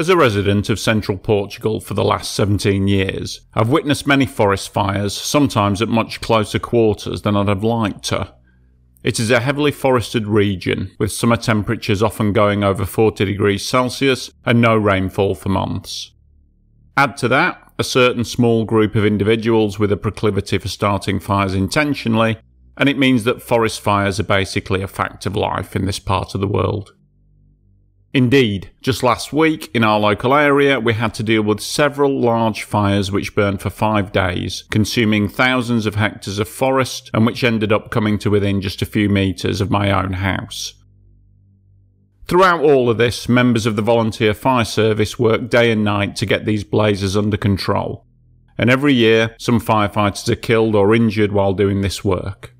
As a resident of central Portugal for the last 17 years, I've witnessed many forest fires, sometimes at much closer quarters than I'd have liked to. It is a heavily forested region, with summer temperatures often going over 40 degrees Celsius and no rainfall for months. Add to that a certain small group of individuals with a proclivity for starting fires intentionally, and it means that forest fires are basically a fact of life in this part of the world. Indeed, just last week in our local area we had to deal with several large fires which burned for 5 days, consuming thousands of hectares of forest and which ended up coming to within just a few metres of my own house. Throughout all of this, members of the volunteer fire service work day and night to get these blazes under control, and every year some firefighters are killed or injured while doing this work.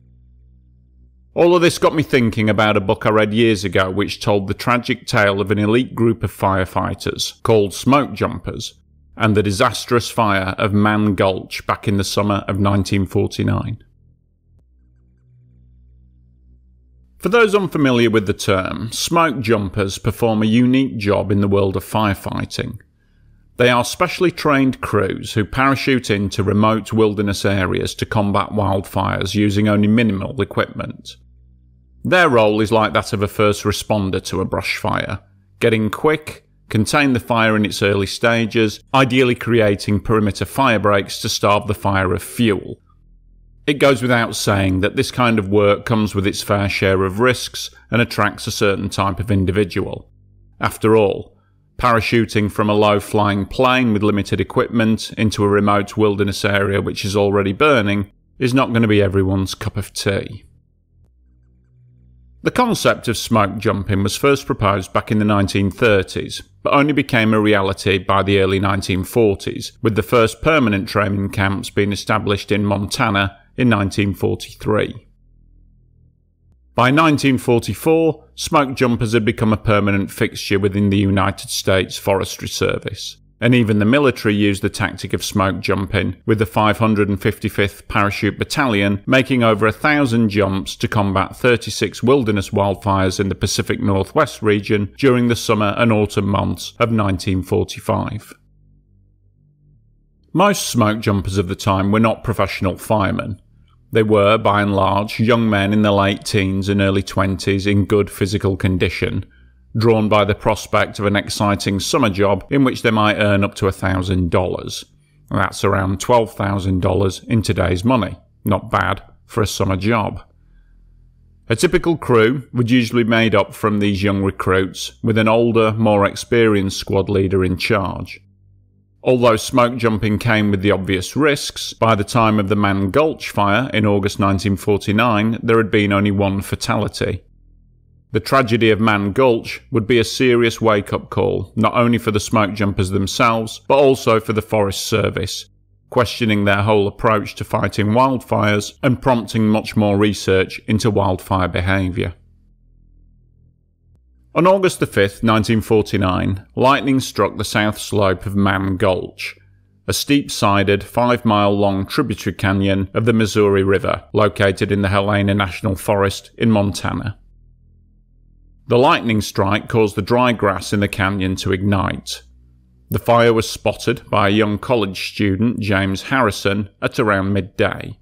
All of this got me thinking about a book I read years ago which told the tragic tale of an elite group of firefighters called Smoke Jumpers and the disastrous fire of Mann Gulch back in the summer of 1949. For those unfamiliar with the term, smoke jumpers perform a unique job in the world of firefighting. They are specially trained crews who parachute into remote wilderness areas to combat wildfires using only minimal equipment. Their role is like that of a first responder to a brush fire, getting quick, contain the fire in its early stages, ideally creating perimeter fire breaks to starve the fire of fuel. It goes without saying that this kind of work comes with its fair share of risks and attracts a certain type of individual. After all, parachuting from a low-flying plane with limited equipment into a remote wilderness area which is already burning is not going to be everyone's cup of tea. The concept of smoke jumping was first proposed back in the 1930s, but only became a reality by the early 1940s, with the first permanent training camps being established in Montana in 1943. By 1944, smoke jumpers had become a permanent fixture within the United States Forestry Service, and even the military used the tactic of smoke jumping, with the 555th Parachute Battalion making over 1,000 jumps to combat 36 wilderness wildfires in the Pacific Northwest region during the summer and autumn months of 1945. Most smoke jumpers of the time were not professional firemen. They were, by and large, young men in their late teens and early 20s in good physical condition, drawn by the prospect of an exciting summer job in which they might earn up to $1,000. That's around $12,000 in today's money. Not bad for a summer job. A typical crew would usually be made up from these young recruits, with an older, more experienced squad leader in charge. Although smoke jumping came with the obvious risks, by the time of the Mann Gulch fire in August 1949 there had been only one fatality. The tragedy of Mann Gulch would be a serious wake-up call, not only for the smoke jumpers themselves, but also for the Forest Service, questioning their whole approach to fighting wildfires and prompting much more research into wildfire behaviour. On August 5, 1949, lightning struck the south slope of Mann Gulch, a steep-sided, 5-mile-long tributary canyon of the Missouri River, located in the Helena National Forest in Montana. The lightning strike caused the dry grass in the canyon to ignite. The fire was spotted by a young college student, James Harrison, at around midday.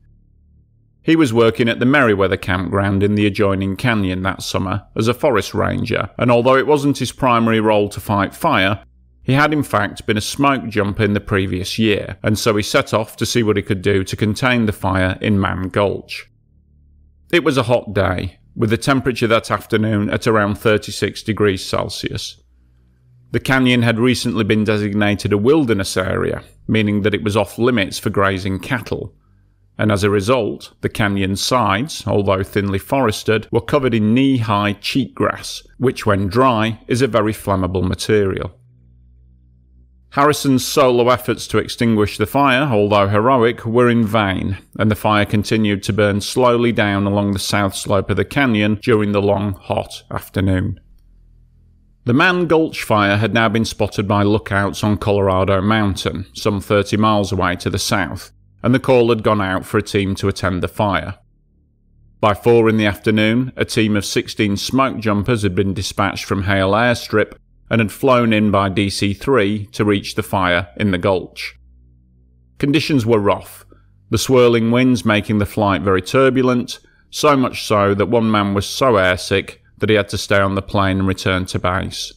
He was working at the Meriwether campground in the adjoining canyon that summer as a forest ranger, and although it wasn't his primary role to fight fire, he had in fact been a smoke jumper in the previous year, and so he set off to see what he could do to contain the fire in Mann Gulch. It was a hot day, with the temperature that afternoon at around 36 degrees Celsius. The canyon had recently been designated a wilderness area, meaning that it was off limits for grazing cattle, and as a result, the canyon's sides, although thinly forested, were covered in knee-high cheatgrass, which when dry is a very flammable material. Harrison's solo efforts to extinguish the fire, although heroic, were in vain, and the fire continued to burn slowly down along the south slope of the canyon during the long, hot afternoon. The Mann Gulch fire had now been spotted by lookouts on Colorado Mountain, some 30 miles away to the south, and the call had gone out for a team to attend the fire. By 4 in the afternoon, a team of 16 smoke jumpers had been dispatched from Hale Airstrip and had flown in by DC-3 to reach the fire in the gulch. Conditions were rough, the swirling winds making the flight very turbulent, so much so that one man was so airsick that he had to stay on the plane and return to base.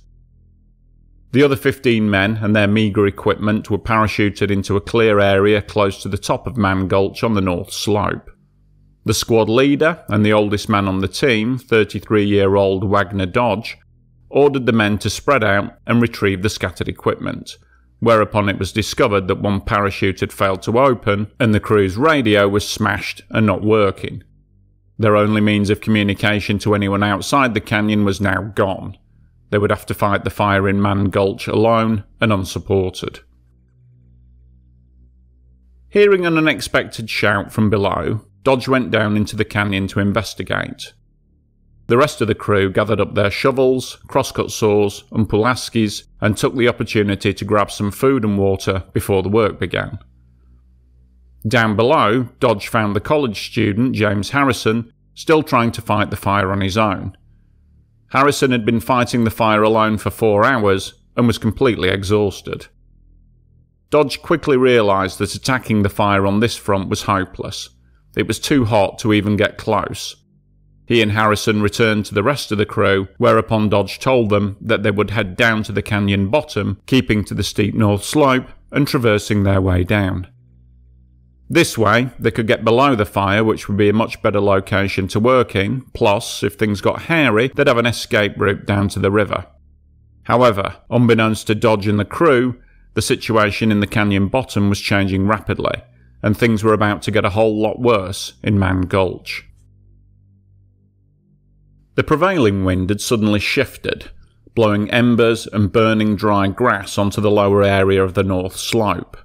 The other 15 men and their meagre equipment were parachuted into a clear area close to the top of Mann Gulch on the north slope. The squad leader and the oldest man on the team, 33-year-old Wagner Dodge, ordered the men to spread out and retrieve the scattered equipment, whereupon it was discovered that one parachute had failed to open and the crew's radio was smashed and not working. Their only means of communication to anyone outside the canyon was now gone. They would have to fight the fire in Mann Gulch alone and unsupported. Hearing an unexpected shout from below, Dodge went down into the canyon to investigate. The rest of the crew gathered up their shovels, crosscut saws and pulaskis and took the opportunity to grab some food and water before the work began. Down below, Dodge found the college student, James Harrison, still trying to fight the fire on his own. Harrison had been fighting the fire alone for 4 hours and was completely exhausted. Dodge quickly realised that attacking the fire on this front was hopeless. It was too hot to even get close. He and Harrison returned to the rest of the crew, whereupon Dodge told them that they would head down to the canyon bottom, keeping to the steep north slope and traversing their way down. This way, they could get below the fire, which would be a much better location to work in, plus, if things got hairy, they'd have an escape route down to the river. However, unbeknownst to Dodge and the crew, the situation in the canyon bottom was changing rapidly, and things were about to get a whole lot worse in Mann Gulch. The prevailing wind had suddenly shifted, blowing embers and burning dry grass onto the lower area of the north slope.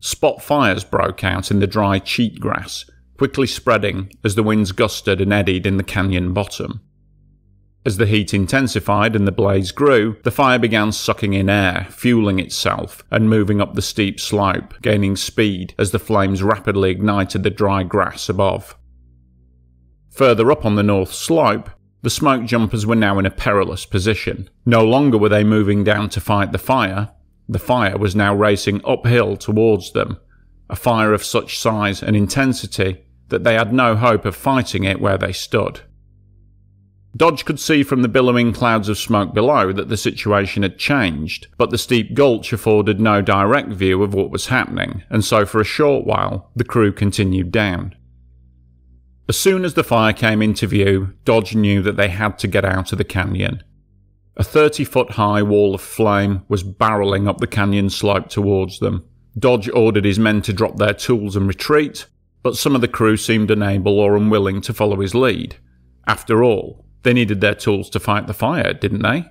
Spot fires broke out in the dry cheatgrass, quickly spreading as the winds gusted and eddied in the canyon bottom. As the heat intensified and the blaze grew, the fire began sucking in air, fueling itself, and moving up the steep slope, gaining speed as the flames rapidly ignited the dry grass above. Further up on the north slope, the smoke jumpers were now in a perilous position. No longer were they moving down to fight the fire was now racing uphill towards them, a fire of such size and intensity that they had no hope of fighting it where they stood. Dodge could see from the billowing clouds of smoke below that the situation had changed, but the steep gulch afforded no direct view of what was happening, and so for a short while the crew continued down. As soon as the fire came into view, Dodge knew that they had to get out of the canyon. A 30-foot-high wall of flame was barrelling up the canyon slope towards them. Dodge ordered his men to drop their tools and retreat, but some of the crew seemed unable or unwilling to follow his lead. After all, they needed their tools to fight the fire, didn't they?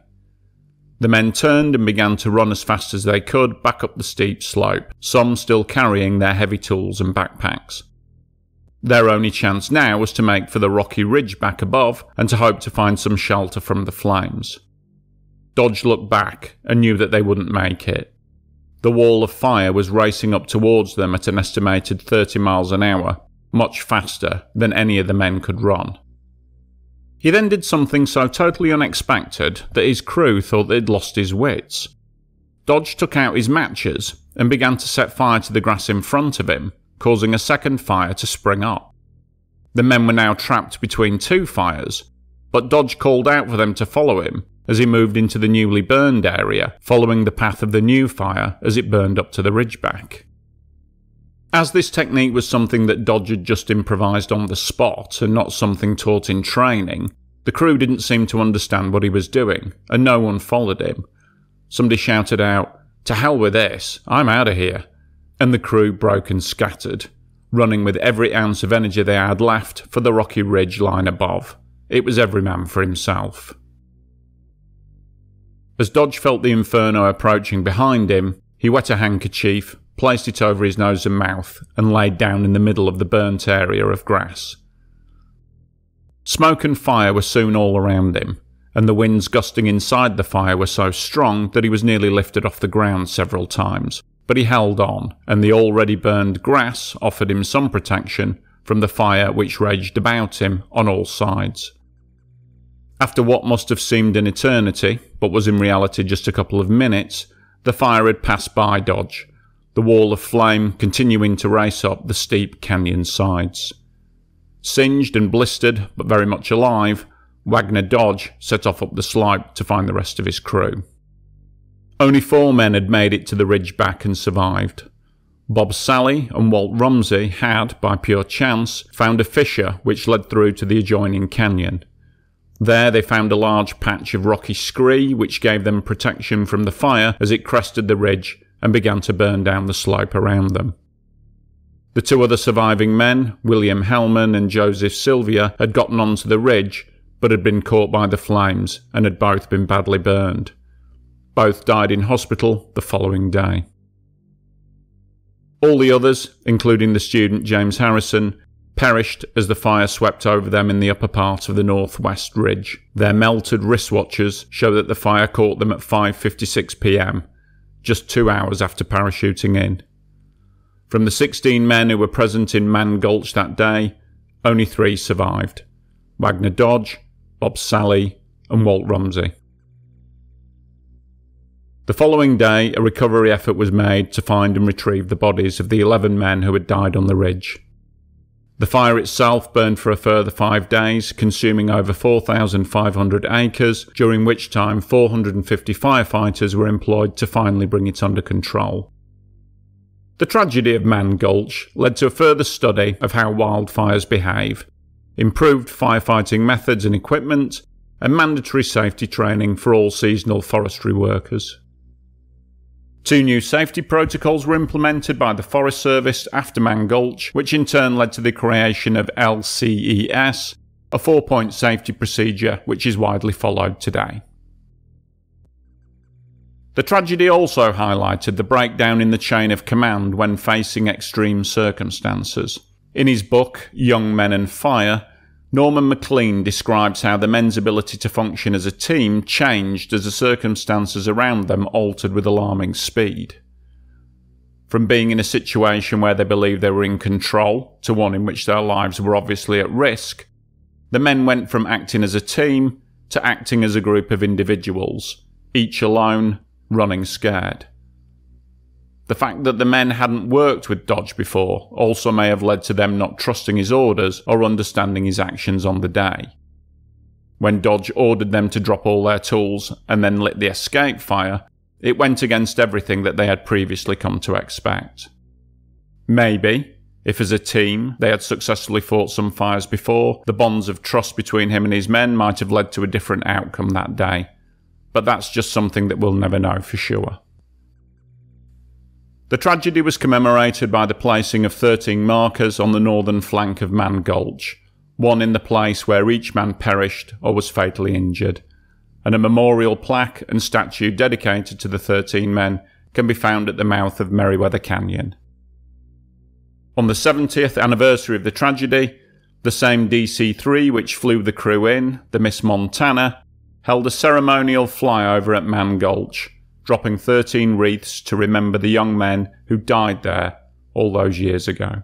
The men turned and began to run as fast as they could back up the steep slope, some still carrying their heavy tools and backpacks. Their only chance now was to make for the rocky ridge back above and to hope to find some shelter from the flames. Dodge looked back and knew that they wouldn't make it. The wall of fire was racing up towards them at an estimated 30 miles an hour, much faster than any of the men could run. He then did something so totally unexpected that his crew thought they'd lost his wits. Dodge took out his matches and began to set fire to the grass in front of him, causing a second fire to spring up. The men were now trapped between 2 fires, but Dodge called out for them to follow him as he moved into the newly burned area, following the path of the new fire as it burned up to the ridgeback. As this technique was something that Dodge had just improvised on the spot and not something taught in training, the crew didn't seem to understand what he was doing, and no one followed him. Somebody shouted out, "To hell with this, I'm out of here," and the crew broke and scattered, running with every ounce of energy they had left for the rocky ridge line above. It was every man for himself. As Dodge felt the inferno approaching behind him, he wet a handkerchief, placed it over his nose and mouth, and laid down in the middle of the burnt area of grass. Smoke and fire were soon all around him, and the winds gusting inside the fire were so strong that he was nearly lifted off the ground several times, but he held on, and the already burned grass offered him some protection from the fire which raged about him on all sides. After what must have seemed an eternity, but was in reality just a couple of minutes, the fire had passed by Dodge, the wall of flame continuing to race up the steep canyon sides. Singed and blistered, but very much alive, Wagner Dodge set off up the slope to find the rest of his crew. Only 4 men had made it to the ridge back and survived. Bob Sally and Walt Rumsey had, by pure chance, found a fissure which led through to the adjoining canyon. There they found a large patch of rocky scree which gave them protection from the fire as it crested the ridge and began to burn down the slope around them. The 2 other surviving men, William Hellman and Joseph Sylvia, had gotten onto the ridge but had been caught by the flames and had both been badly burned. Both died in hospital the following day. All the others, including the student James Harrison, perished as the fire swept over them in the upper part of the northwest ridge. Their melted wristwatches show that the fire caught them at 5:56 p.m, just 2 hours after parachuting in. From the 16 men who were present in Mann Gulch that day, only 3 survived: Wagner Dodge, Bob Sally, and Walt Rumsey. The following day, a recovery effort was made to find and retrieve the bodies of the 11 men who had died on the ridge. The fire itself burned for a further 5 days, consuming over 4,500 acres, during which time 450 firefighters were employed to finally bring it under control. The tragedy of Mann Gulch led to a further study of how wildfires behave, improved firefighting methods and equipment, and mandatory safety training for all seasonal forestry workers. 2 new safety protocols were implemented by the Forest Service after Mann Gulch, which in turn led to the creation of LCES, a 4-point safety procedure which is widely followed today. The tragedy also highlighted the breakdown in the chain of command when facing extreme circumstances. In his book, Young Men and Fire, Norman MacLean describes how the men's ability to function as a team changed as the circumstances around them altered with alarming speed. From being in a situation where they believed they were in control to one in which their lives were obviously at risk, the men went from acting as a team to acting as a group of individuals, each alone, running scared. The fact that the men hadn't worked with Dodge before also may have led to them not trusting his orders or understanding his actions on the day. When Dodge ordered them to drop all their tools and then lit the escape fire, it went against everything that they had previously come to expect. Maybe, if as a team they had successfully fought some fires before, the bonds of trust between him and his men might have led to a different outcome that day. But that's just something that we'll never know for sure. The tragedy was commemorated by the placing of 13 markers on the northern flank of Mann Gulch, one in the place where each man perished or was fatally injured, and a memorial plaque and statue dedicated to the 13 men can be found at the mouth of Meriwether Canyon. On the 70th anniversary of the tragedy, the same DC-3 which flew the crew in, the Miss Montana, held a ceremonial flyover at Mann Gulch, dropping 13 wreaths to remember the young men who died there all those years ago.